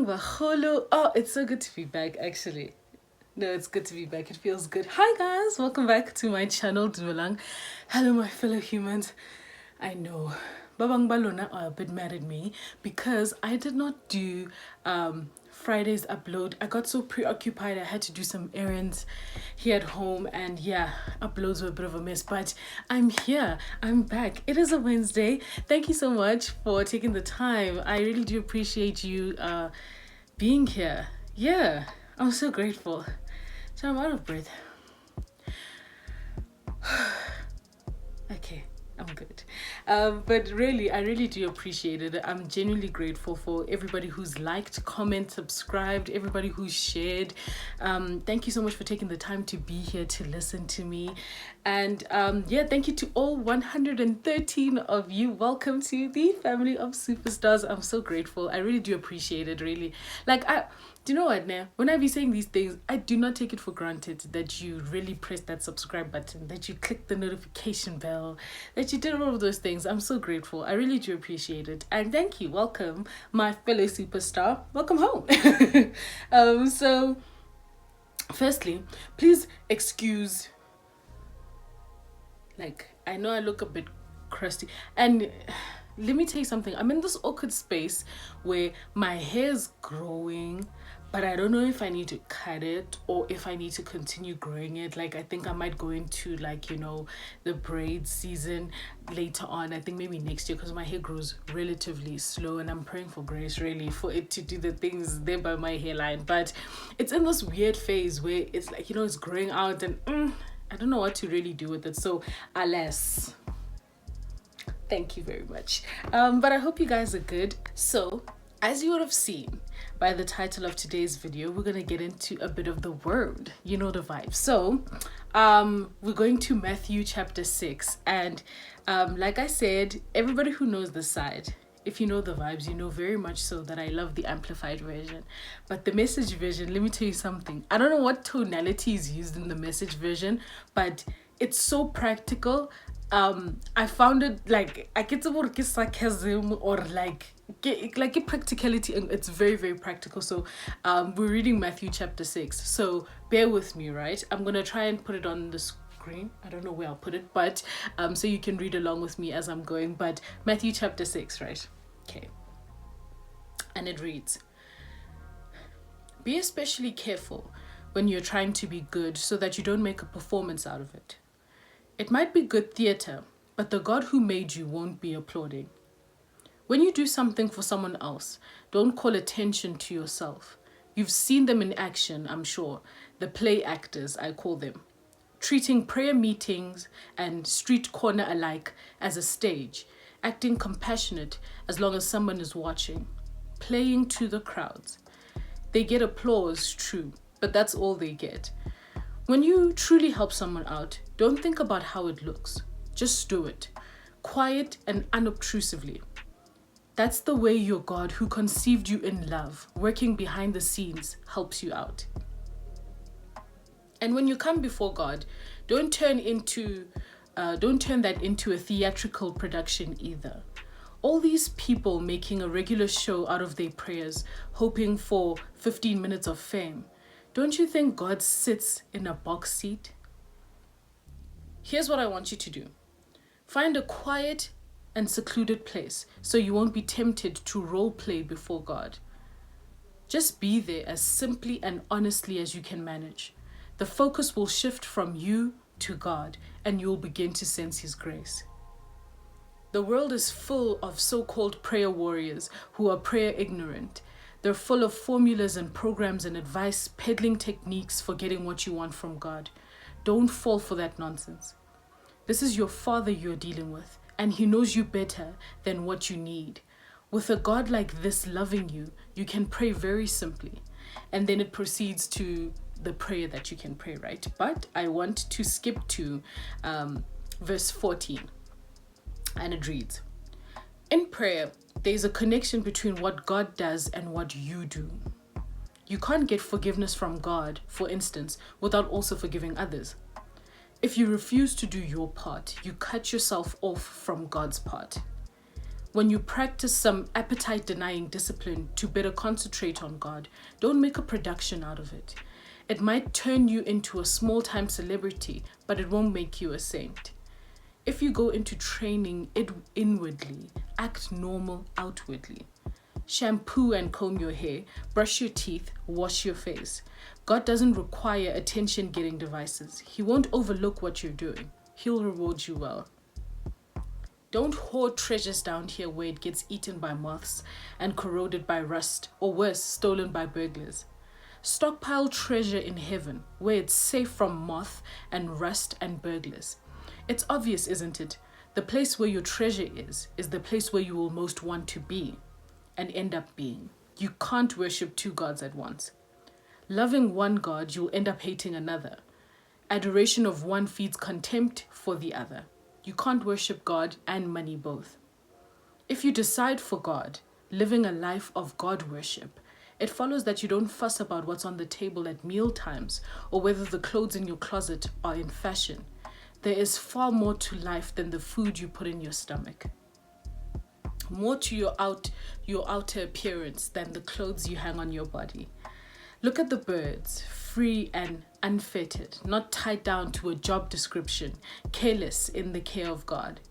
Dumelang Baholo. Oh, it's so good to be back, actually. No, it's good to be back. It feels good. Hi, guys. Welcome back to my channel, Dumelang. Hello, my fellow humans. I know Babang Balona are a bit mad at me because I did not do Friday's upload. I got so preoccupied. I had to do some errands here at home, and yeah, uploads were a bit of a mess, but I'm here. I'm back. It is a Wednesday. Thank you so much for taking the time. I really do appreciate you being here. Yeah, I'm so grateful. So I'm out of breath. Okay, I'm good. But really, I really do appreciate it. I'm genuinely grateful for everybody who's liked, commented, subscribed, everybody who's shared. Thank you so much for taking the time to be here to listen to me. And yeah, thank you to all 113 of you. Welcome to the family of superstars. I'm so grateful. I really do appreciate it, really. Do you know what, now? When I be saying these things, I do not take it for granted that you really press that subscribe button, that you click the notification bell, that you did all of those things. I'm so grateful. I really do appreciate it. And thank you. Welcome, my fellow superstar. Welcome home. So, firstly, please excuse, I know I look a bit crusty. And let me tell you something. I'm in this awkward space where my hair is growing, but I don't know if I need to cut it or if I need to continue growing it. I think I might go into the braid season later on. I think maybe next year, because my hair grows relatively slow, and I'm praying for grace really for it to do the things there by my hairline. But it's in this weird phase where it's it's growing out, and I don't know what to really do with it. So alas. Thank you very much. But I hope you guys are good. So, as you would have seen by the title of today's video, we're going to get into a bit of the word. You know the vibe. So, we're going to Matthew chapter 6. And like I said, everybody who knows this side, if you know the vibes, you know very much so that I love the amplified version. But the message version, let me tell you something. I don't know what tonality is used in the message version, but it's so practical. I found it I get about sarcasm or a practicality, and it's very, very practical. So we're reading Matthew chapter 6. So bear with me, right? I'm gonna try and put it on the screen. I don't know where I'll put it, but so you can read along with me as I'm going. But Matthew chapter 6, right? Okay. And it reads, "Be especially careful when you're trying to be good, so that you don't make a performance out of it. It might be good theater, but the God who made you won't be applauding. When you do something for someone else, don't call attention to yourself. You've seen them in action, I'm sure, the play actors, I call them, treating prayer meetings and street corner alike as a stage, acting compassionate as long as someone is watching, playing to the crowds. They get applause, true, but that's all they get. When you truly help someone out, don't think about how it looks. Just do it, quiet and unobtrusively. That's the way your God, who conceived you in love, working behind the scenes, helps you out. And when you come before God, don't turn that into a theatrical production either. All these people making a regular show out of their prayers, hoping for 15 minutes of fame. Don't you think God sits in a box seat? Here's what I want you to do. Find a quiet and secluded place so you won't be tempted to role play before God. Just be there as simply and honestly as you can manage. The focus will shift from you to God, and you'll begin to sense His grace. The world is full of so-called prayer warriors who are prayer ignorant. They're full of formulas and programs and advice, peddling techniques for getting what you want from God. Don't fall for that nonsense. This is your Father you're dealing with, and He knows you better than what you need. With a God like this loving you, you can pray very simply. And then it proceeds to the prayer that you can pray, right? But I want to skip to verse 14. And it reads, "In prayer, there's a connection between what God does and what you do. You can't get forgiveness from God, for instance, without also forgiving others. If you refuse to do your part, you cut yourself off from God's part. When you practice some appetite denying discipline to better concentrate on God, don't make a production out of it. It might turn you into a small time celebrity, but it won't make you a saint. If you go into training it inwardly, act normal outwardly. Shampoo and comb your hair, brush your teeth, wash your face. God doesn't require attention-getting devices. He won't overlook what you're doing. He'll reward you well. Don't hoard treasures down here where it gets eaten by moths and corroded by rust, or worse, stolen by burglars. Stockpile treasure in heaven, where it's safe from moth and rust and burglars. It's obvious, isn't it? The place where your treasure is the place where you will most want to be and end up being. You can't worship two gods at once. Loving one God, you'll end up hating another. Adoration of one feeds contempt for the other. You can't worship God and money both. If you decide for God, living a life of God worship, it follows that you don't fuss about what's on the table at meal times or whether the clothes in your closet are in fashion. There is far more to life than the food you put in your stomach. More to your outer appearance than the clothes you hang on your body. Look at the birds, free and unfettered, not tied down to a job description, careless in the care of God.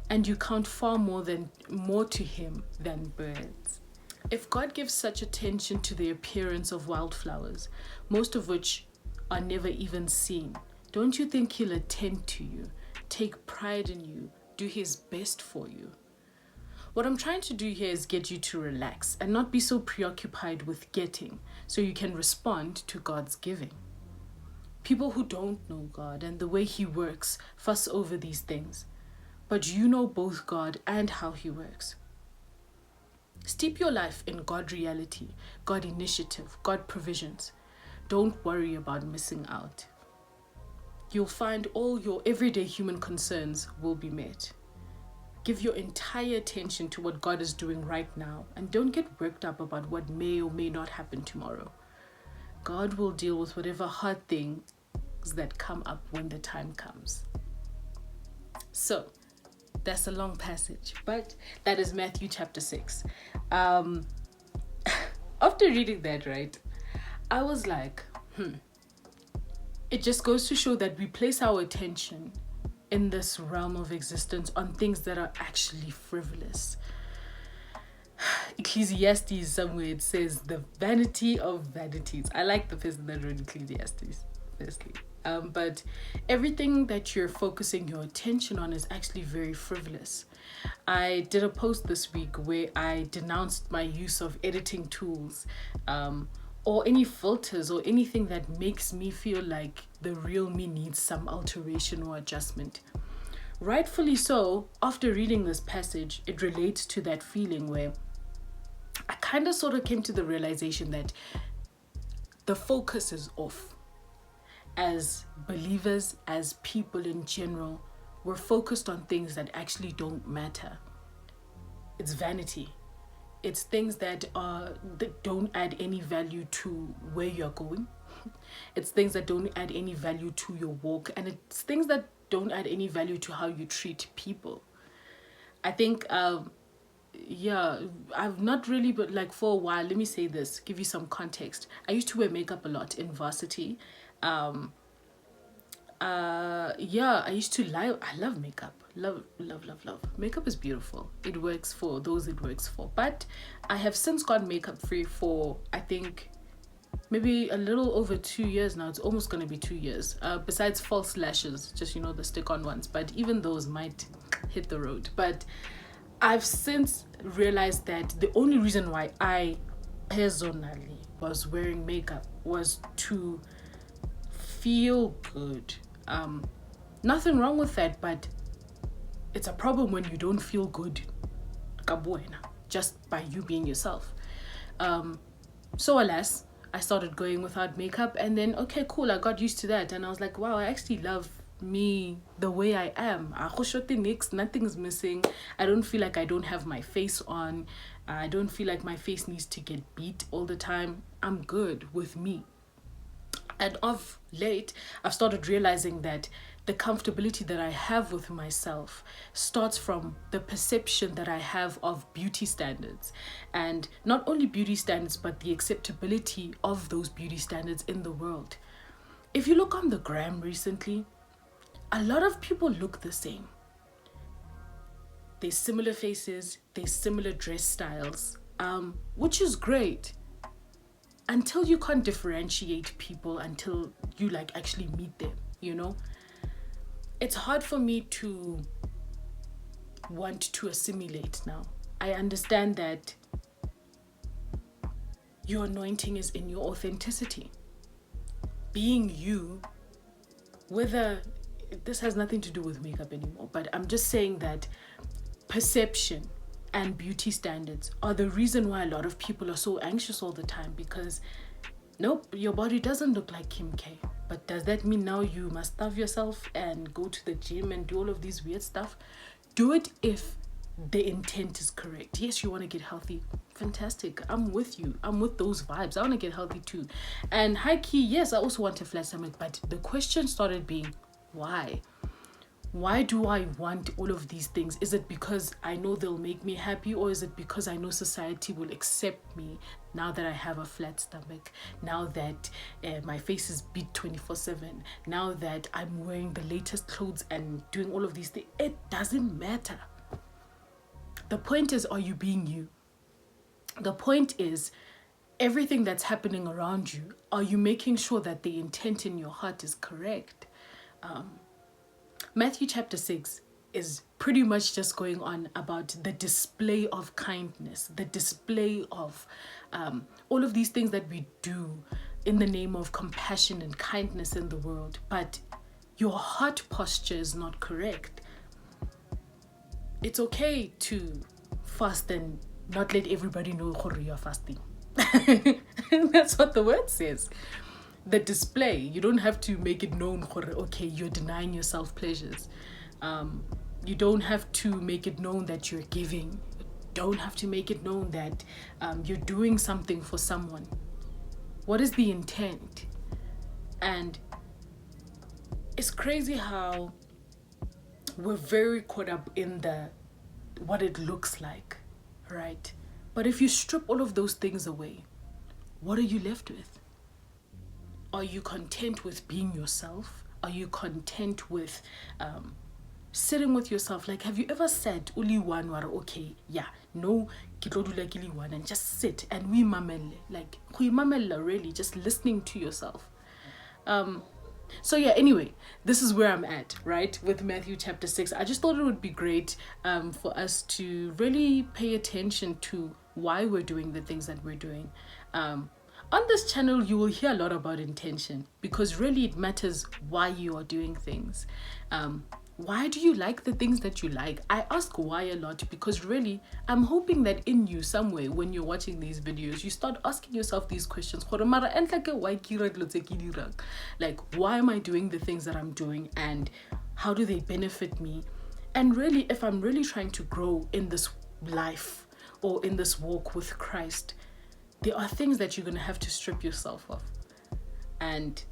And you count far more to him than birds. If God gives such attention to the appearance of wildflowers, most of which are never even seen, don't you think he'll attend to you, take pride in you, do his best for you? What I'm trying to do here is get you to relax and not be so preoccupied with getting, so you can respond to God's giving. People who don't know God and the way he works fuss over these things, but you know both God and how he works. Steep your life in God reality, God initiative, God provisions. Don't worry about missing out. You'll find all your everyday human concerns will be met. Give your entire attention to what God is doing right now and don't get worked up about what may or may not happen tomorrow. God will deal with whatever hard things that come up when the time comes. So, that's a long passage, but that is Matthew chapter 6. After reading that, right, I was like, It just goes to show that we place our attention in this realm of existence on things that are actually frivolous. Ecclesiastes, somewhere it says the vanity of vanities. I like the person that wrote Ecclesiastes, firstly. But everything that you're focusing your attention on is actually very frivolous. I did a post this week where I denounced my use of editing tools, or any filters or anything that makes me feel like the real me needs some alteration or adjustment. Rightfully so, after reading this passage, it relates to that feeling where I kind of sort of came to the realization that the focus is off. As believers, as people in general, we're focused on things that actually don't matter. It's vanity. It's things that don't add any value to where you're going. It's things that don't add any value to your walk. And it's things that don't add any value to how you treat people. I think, I've not really, but like for a while, let me say this, give you some context. I used to wear makeup a lot in varsity. I used to lie. I love makeup. Love. Makeup is beautiful. It works for those it works for. But I have since gone makeup free for, I think, maybe a little over 2 years now. It's almost going to be 2 years. Besides false lashes, just, the stick-on ones. But even those might hit the road. But I've since realized that the only reason why I personally was wearing makeup was to feel good. Nothing wrong with that, but it's a problem when you don't feel good just by you being yourself. So alas, I started going without makeup, and then okay, cool, I got used to that, and I was like, wow, I actually love me the way I am. Nothing's missing. I don't feel like I don't have my face on. I don't feel like my face needs to get beat all the time. I'm good with me. And of late, I've started realizing that the comfortability that I have with myself starts from the perception that I have of beauty standards. And not only beauty standards, but the acceptability of those beauty standards in the world. If you look on the gram recently, a lot of people look the same. There's similar faces, there's similar dress styles, which is great. Until you can't differentiate people, until you like actually meet them, you know, it's hard for me to want to assimilate now. I understand that your anointing is in your authenticity. Being you, whether this has nothing to do with makeup anymore, but I'm just saying that perception and beauty standards are the reason why a lot of people are so anxious all the time, because nope, your body doesn't look like Kim K. But does that mean now you must starve yourself and go to the gym and do all of these weird stuff? Do it if the intent is correct. Yes, you want to get healthy. Fantastic. I'm with you. I'm with those vibes. I want to get healthy too. And high key, yes, I also want a flat stomach. But the question started being, why? Why do I want all of these things? Is it because I know they'll make me happy, or is it because I know society will accept me now that I have a flat stomach, now that my face is beat 24/7, now that I'm wearing the latest clothes and doing all of these things? It doesn't matter. The point is, are you being you? The point is, everything that's happening around you, are you making sure that the intent in your heart is correct? Matthew chapter 6 is pretty much just going on about the display of kindness, the display of all of these things that we do in the name of compassion and kindness in the world. But your heart posture is not correct. It's okay to fast and not let everybody know you're fasting. That's what the word says. The display, you don't have to make it known, okay, you're denying yourself pleasures. You don't have to make it known that you're giving. You don't have to make it known that you're doing something for someone. What is the intent? And it's crazy how we're very caught up in what it looks like, right? But if you strip all of those things away, what are you left with? Are you content with being yourself? Are you content with sitting with yourself? Like, have you ever said, "Uli one ware okay, yeah, no, kitlo one," and just sit and we mamelle, like we mamelle, really, just listening to yourself. So yeah, anyway, this is where I'm at, right, with Matthew chapter 6. I just thought it would be great for us to really pay attention to why we're doing the things that we're doing. On this channel, you will hear a lot about intention, because really it matters why you are doing things. Why do you like the things that you like? I ask why a lot, because really, I'm hoping that in you somewhere, when you're watching these videos, you start asking yourself these questions. Like, why am I doing the things that I'm doing, and how do they benefit me? And really, if I'm really trying to grow in this life or in this walk with Christ, there are things that you're going to have to strip yourself of. And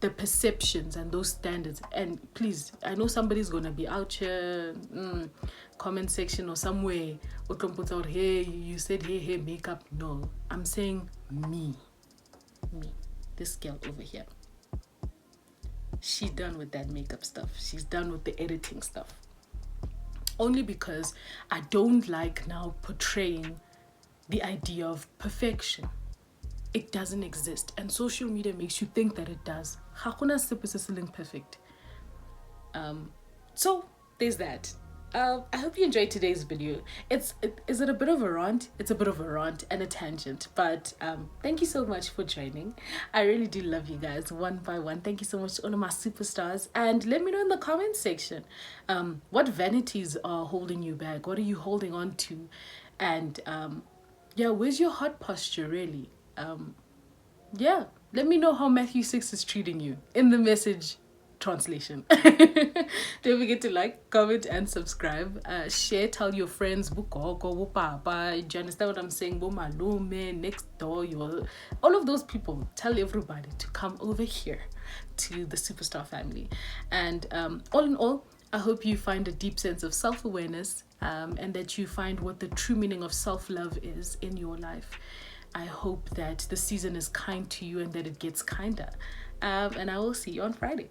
the perceptions and those standards. And please, I know somebody's going to be out here, comment section or somewhere, out, hey, you said, hey, makeup. No, I'm saying me, this girl over here. She's done with that makeup stuff. She's done with the editing stuff. Only because I don't like now portraying the idea of perfection. It doesn't exist, and social media makes you think that it does. Perfect. So there's that. I hope you enjoyed today's video. Is it a bit of a rant? It's a bit of a rant and a tangent, but thank you so much for joining. I really do love you guys one by one. Thank you so much to all of my superstars, and let me know in the comment section what vanities are holding you back. What are you holding on to? And yeah, where's your heart posture really? Yeah, let me know how Matthew 6 is treating you in the message translation. Don't forget to like, comment, and subscribe. Share, tell your friends, bugogo, bupapa. Do you understand what I'm saying? Malume, next door, all of those people. Tell everybody to come over here to the Superstar family. And all in all, I hope you find a deep sense of self-awareness, and that you find what the true meaning of self-love is in your life. I hope that the season is kind to you and that it gets kinder. And I will see you on Friday.